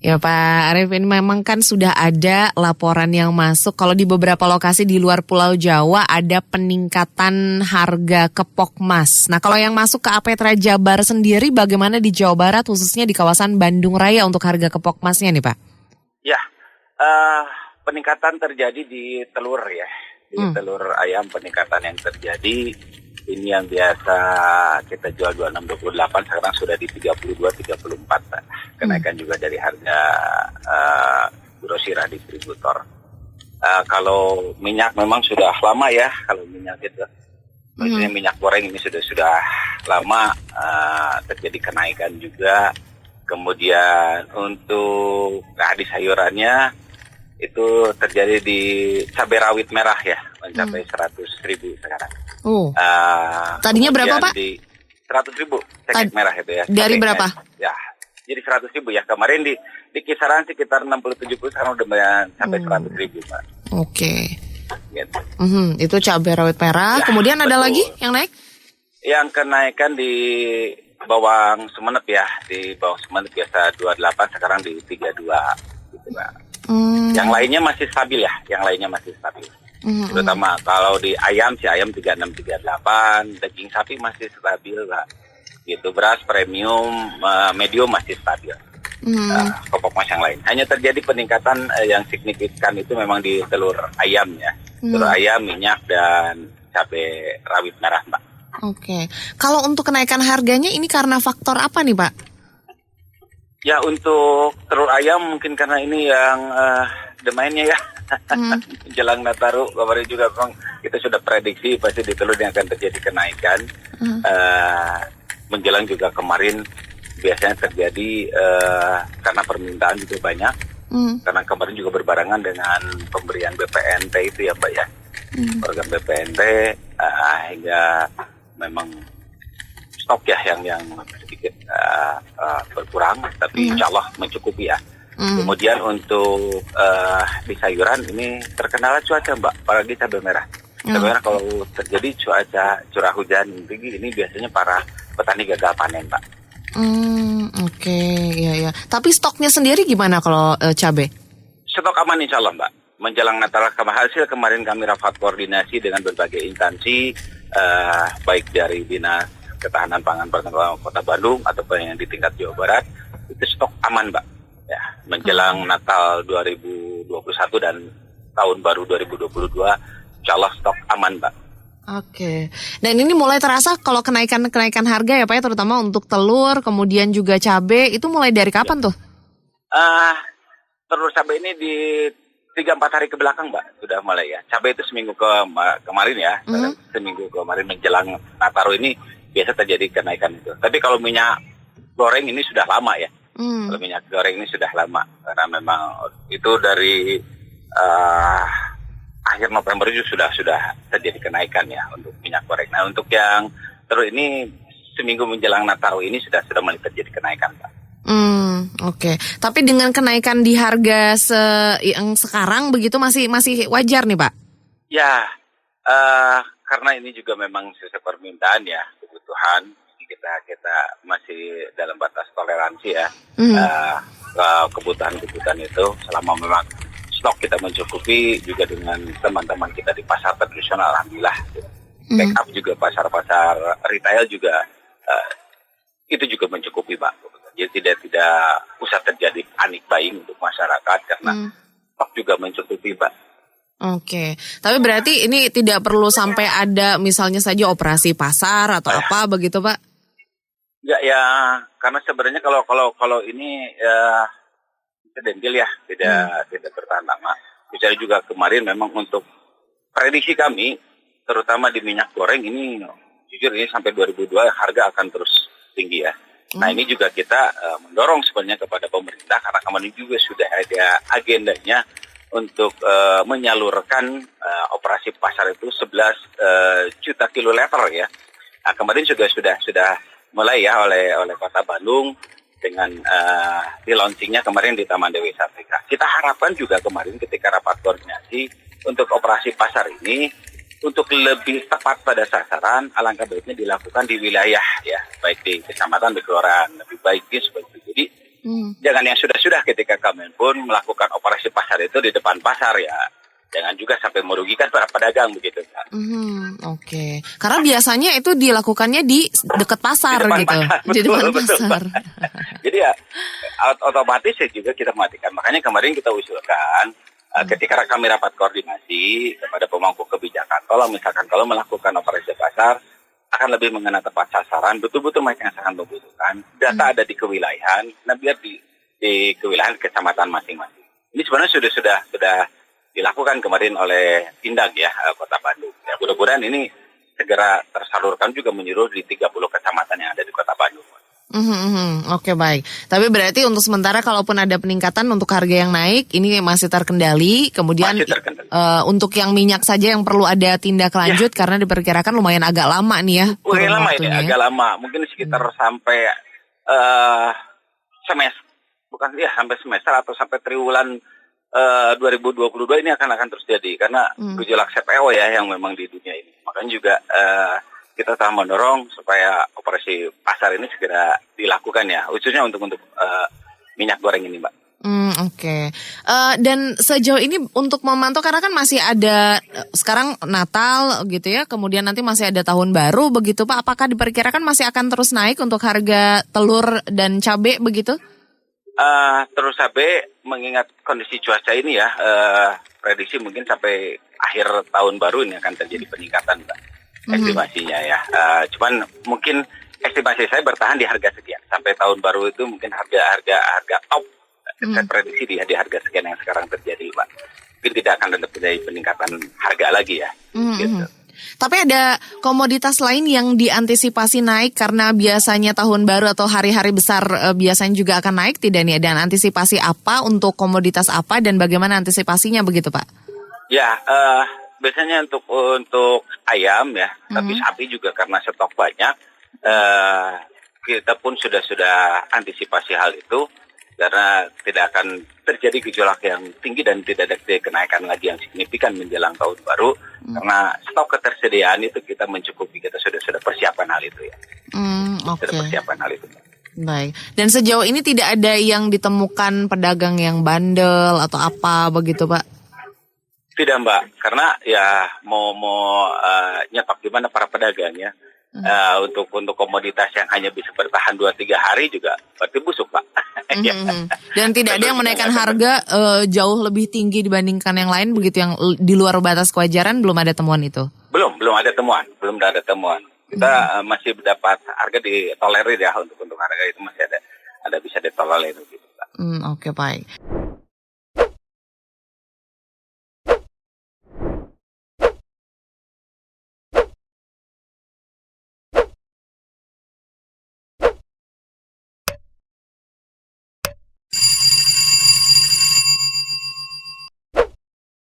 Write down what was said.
Ya Pak Arifin, memang kan sudah ada laporan yang masuk kalau di beberapa lokasi di luar Pulau Jawa ada peningkatan harga kepok emas. Nah kalau yang masuk ke Apetra Jabar sendiri bagaimana di Jawa Barat khususnya di kawasan Bandung Raya untuk harga kepok emasnya nih Pak? Ya, peningkatan terjadi di telur ya, di telur ayam peningkatan yang terjadi. Ini yang biasa kita jual 26-28 sekarang sudah di 32-34. Kenaikan juga dari harga grosir distributor. Kalau minyak memang sudah lama ya, kalau minyak itu. Maksudnya minyak goreng ini sudah lama terjadi kenaikan juga. Kemudian untuk di sayurannya itu terjadi di cabai rawit merah ya, mencapai 100.000 sekarang. Tadinya berapa Pak? Di 100.000 cengkeh merah itu ya. Dari berapa? Ya, jadi 100.000 ya. Kemarin di kisaran sekitar 60-70 sekarang udah sampai 100.000 Pak. Oke. Gitu. Itu cabai rawit merah. Ya, kemudian ada lagi yang naik? Yang kenaikan di bawang Sumenep ya, di bawang Sumenep biasa 28 sekarang di 32 gitu Pak. Yang lainnya masih stabil ya, terutama kalau di ayam 36-38, daging sapi masih stabil Pak. Gitu, beras premium medium masih stabil. Pokok emas yang lain. Hanya terjadi peningkatan yang signifikan itu memang di telur ayam ya. Telur ayam, minyak dan cabai rawit merah Mbak. Oke. Kalau untuk kenaikan harganya ini karena faktor apa nih Pak? Ya untuk telur ayam mungkin karena ini yang domainnya ya. Jelang Nataru kemarin juga memang kita sudah prediksi pasti di telur yang akan terjadi kenaikan. Menjelang juga kemarin biasanya terjadi karena permintaan juga banyak. Karena kemarin juga berbarengan dengan pemberian BPNT itu ya Mbak ya. Program BPNT hingga memang stok ya yang sedikit berkurang, tapi insya Allah mencukupi ya. Kemudian untuk di sayuran ini terkendala cuaca Mbak, apalagi cabai merah. Cabai merah kalau terjadi curah hujan tinggi ini biasanya para petani gagal panen Mbak. Oke, ya. Tapi stoknya sendiri gimana kalau cabai? Stok aman insya Allah Mbak. Menjelang Natal hasil kemarin kami rapat koordinasi dengan berbagai instansi, baik dari Dinas Ketahanan Pangan Pertanian Kota Bandung ataupun yang di tingkat Jawa Barat, itu stok aman Mbak. Ya, menjelang Natal 2021 dan tahun baru 2022, insya Allah stok aman Mbak. Oke, dan ini mulai terasa kalau kenaikan harga ya Pak ya, terutama untuk telur, kemudian juga cabai, itu mulai dari kapan tuh? Telur cabai ini di 3-4 hari ke belakang Mbak, sudah mulai ya. Cabai itu seminggu kemarin ya, seminggu kemarin menjelang Nataru ini biasa terjadi kenaikan itu. Tapi kalau minyak goreng ini sudah lama ya. Kalau minyak goreng ini sudah lama, karena memang itu dari akhir November itu sudah terjadi kenaikan ya untuk minyak goreng. Nah untuk yang terus ini seminggu menjelang Nataru ini sudah mulai terjadi kenaikan Pak. Oke. Tapi dengan kenaikan di harga yang sekarang begitu masih wajar nih Pak? Ya, karena ini juga memang sesuai permintaan ya, kebutuhan. Kita masih dalam batas toleransi ya. Kebutuhan itu selama memang stok kita mencukupi, juga dengan teman-teman kita di pasar tradisional alhamdulillah. Backup juga pasar-pasar retail juga itu juga mencukupi Pak. Jadi tidak usah terjadi panic buying untuk masyarakat karena stok juga mencukupi Pak. Oke, tapi berarti ini tidak perlu sampai ada misalnya saja operasi pasar atau apa begitu Pak? Ya, karena sebenarnya kalau ini ya sedendil ya, tidak bertahan lama. Bicara juga kemarin memang untuk prediksi kami, terutama di minyak goreng ini, jujur ini sampai 2002 harga akan terus tinggi ya. Nah ini juga kita mendorong sebenarnya kepada pemerintah karena kemarin juga sudah ada agendanya untuk menyalurkan operasi pasar itu 11 juta kiloliter ya. Nah kemarin juga sudah mulai ya oleh Kota Bandung dengan di launchingnya kemarin di Taman Dewi Sartika. Kita harapkan juga kemarin ketika rapat koordinasi untuk operasi pasar ini untuk lebih tepat pada sasaran, alangkah baiknya dilakukan di wilayah ya, baik di kecamatan, di kelurahan, lebih baiknya seperti itu. Jadi Jangan yang sudah-sudah ketika kami pun melakukan operasi pasar itu di depan pasar ya. Jangan juga sampai merugikan para pedagang begitu. Oke. Karena biasanya itu dilakukannya di dekat pasar Di depan gitu. pasar, Di depan betul, pasar. Jadi ya otomatis ya juga kita matikan. Makanya kemarin kita usulkan ketika kami rapat koordinasi kepada pemangku kebijakan. Kalau melakukan operasi pasar akan lebih mengena tepat sasaran, betul-betul mereka yang sangat membutuhkan. Data ada di kewilayahan, nah biar di kewilayahan kecamatan masing-masing. Ini sebenarnya sudah dilakukan kemarin oleh Indag ya, Kota Bandung. Ya, mudah-mudahan ini segera tersalurkan juga menyeluruh di 30 kecamatan yang ada di Kota Bandung. Oke, baik. Tapi berarti untuk sementara kalaupun ada peningkatan untuk harga yang naik, ini masih terkendali. Kemudian Masih terkendali. Untuk yang minyak saja yang perlu ada tindak lanjut karena diperkirakan lumayan agak lama nih ya. Lumayan lama ini, agak lama. Mungkin sekitar sampai sampai semester atau sampai triwulan 2022 ini akan terus jadi karena gejolak CPO ya yang memang di dunia ini. Makanya juga kita telah mendorong supaya operasi pasar ini segera dilakukan ya, khususnya untuk minyak goreng ini, Mbak. Oke. Dan sejauh ini untuk memantau karena kan masih ada sekarang Natal gitu ya, kemudian nanti masih ada Tahun Baru begitu Pak. Apakah diperkirakan masih akan terus naik untuk harga telur dan cabai begitu? Terus cabai mengingat kondisi cuaca ini ya, prediksi mungkin sampai akhir tahun baru ini akan terjadi peningkatan, Mbak. Estimasinya ya. Cuman mungkin estimasi saya bertahan di harga sekian sampai tahun baru itu mungkin harga top. Saya prediksi di harga sekian yang sekarang terjadi, Mbak. Mungkin tidak akan terjadi peningkatan harga lagi ya. Gitu. Tapi ada komoditas lain yang diantisipasi naik karena biasanya tahun baru atau hari-hari besar biasanya juga akan naik tidak nih? Dan antisipasi apa untuk komoditas apa dan bagaimana antisipasinya begitu Pak? Ya, biasanya untuk ayam ya, tapi sapi juga karena stok banyak, kita pun sudah antisipasi hal itu. Karena tidak akan terjadi gejolak yang tinggi dan tidak ada kenaikan lagi yang signifikan menjelang tahun baru. Karena stok ketersediaan itu kita mencukupi, kita sudah persiapan hal itu ya. Sudah persiapan hal itu. Baik. Dan sejauh ini tidak ada yang ditemukan pedagang yang bandel atau apa begitu Pak? Tidak Mbak, karena ya mau nyetok gimana para pedagang ya. Untuk komoditas yang hanya bisa bertahan 2-3 hari juga berarti busuk Pak. Dan tidak ada yang menaikkan harga jauh lebih tinggi dibandingkan yang lain begitu yang di luar batas kewajaran, belum ada temuan itu? Belum ada temuan. Kita masih mendapat harga ditolerir ya untuk harga itu masih ada bisa ditolerir gitu Pak. Oke, baik.